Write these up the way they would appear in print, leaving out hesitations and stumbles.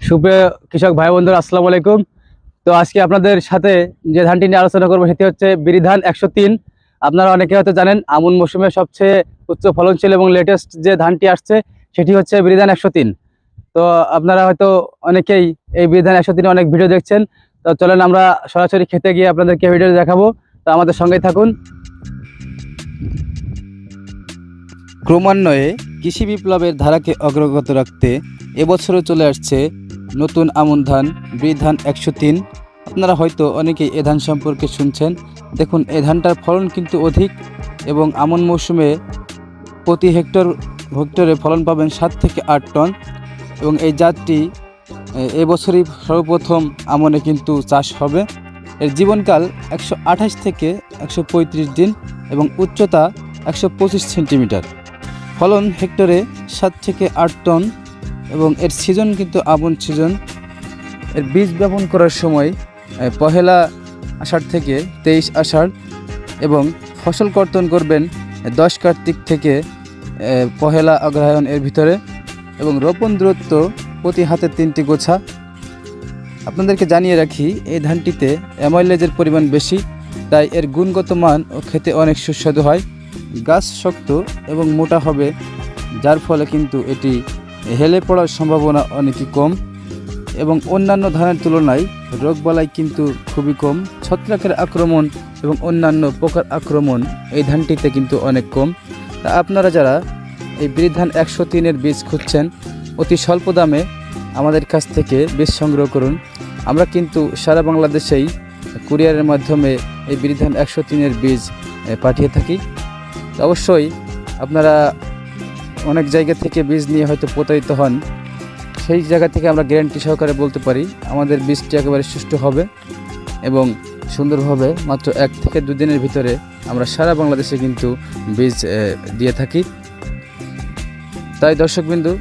সুপ্রিয় কৃষক ভাই বন্ধুরা, আসসালামু আলাইকুম। তো আজকে আপনাদের সাথে যে ধানটি নিয়ে আলোচনা করবো সেটি হচ্ছে বিরিধান 103। আপনারা অনেকে হয়তো জানেন আমন মৌসুমে সবচেয়ে উচ্চ ফলনশীল এবং লেটেস্ট যে ধানটি আসছে সেটি হচ্ছে বিরিধান 103। তো আপনারা হয়তো অনেকেই এই বিরিধান 103 অনেক ভিডিও দেখছেন। তো চলেন আমরা সরাসরি খেতে গিয়ে আপনাদেরকে ভিডিও দেখাবো। তো আমাদের সঙ্গেই থাকুন। ক্রমান্বয়ে কৃষি বিপ্লবের ধারাকে অগ্রগত রাখতে এবছরও চলে আসছে নতুন আমন ধান বিরিধান 103। আপনারা হয়তো অনেকেই এ ধান সম্পর্কে শুনছেন। দেখুন, এই ধানটার ফলন কিন্তু অধিক এবং আমন মৌসুমে প্রতি হেক্টরে ফলন পাবেন 7 থেকে 8 টন। এবং এই জাতটি এবছরই সর্বপ্রথম আমনে কিন্তু চাষ হবে। এর জীবনকাল 128 থেকে 135 দিন এবং উচ্চতা 125 সেন্টিমিটার। ফলন হেক্টরে 7 থেকে 8 টন এবং এর সিজন কিন্তু আমন সিজন। এর বীজ বপন করার সময় পহেলা আষাঢ় থেকে 23 আষাঢ় এবং ফসল কর্তন করবেন 10 কার্তিক থেকে পহেলা অগ্রহায়ণ এর ভিতরে এবং রোপণ দূরত্ব প্রতি হাতে 3টি গোছা। আপনাদেরকে জানিয়ে রাখি, এই ধানটিতে অ্যামাইলেজের পরিমাণ বেশি, তাই এর গুণগত মান ও খেতে অনেক সুস্বাদু হয়। গাছ শক্ত এবং মোটা হবে, যার ফলে কিন্তু এটি হেলে পড়ার সম্ভাবনা অনেকই কম এবং অন্যান্য ধানের তুলনায় রোগবালাই কিন্তু খুবই কম। ছত্রাকের আক্রমণ এবং অন্যান্য পোকার আক্রমণ এই ধানটিতে কিন্তু অনেক কম। তা আপনারা যারা এই বিরিধান 103-এর বীজ খুঁজছেন, অতি স্বল্প দামে আমাদের কাছ থেকে বীজ সংগ্রহ করুন। আমরা কিন্তু সারা বাংলাদেশেই কুরিয়ারের মাধ্যমে এই বিরিধান 103-এর বীজ পাঠিয়ে থাকি। অবশ্যই আপনারা অনেক জায়গা থেকে বীজ নিয়ে হয়তো প্রতারিত হন, সেই জায়গা থেকে আমরা গ্যারান্টি সহকারে বলতে পারি আমাদের বীজটি একেবারে সুষ্ঠু হবে এবং সুন্দরভাবে মাত্র 1 থেকে 2 দিনের ভিতরে আমরা সারা বাংলাদেশে কিন্তু বীজ দিয়ে থাকি। তাই দর্শকবিন্দু,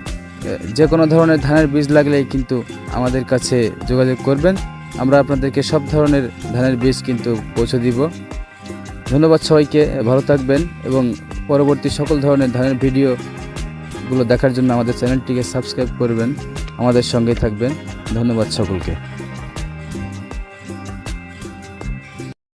যে কোনো ধরনের ধানের বীজ লাগলেই কিন্তু আমাদের কাছে যোগাযোগ করবেন। আমরা আপনাদেরকে সব ধরনের ধানের বীজ কিন্তু পৌঁছে দিব। ধন্যবাদ সবাইকে, ভালো থাকবেন এবং পরবর্তী সকল ধরনের ধানের ভিডিওগুলো দেখার জন্য আমাদের চ্যানেলটিকে সাবস্ক্রাইব করবেন, আমাদের সঙ্গেই থাকবেন। ধন্যবাদ সকলকে।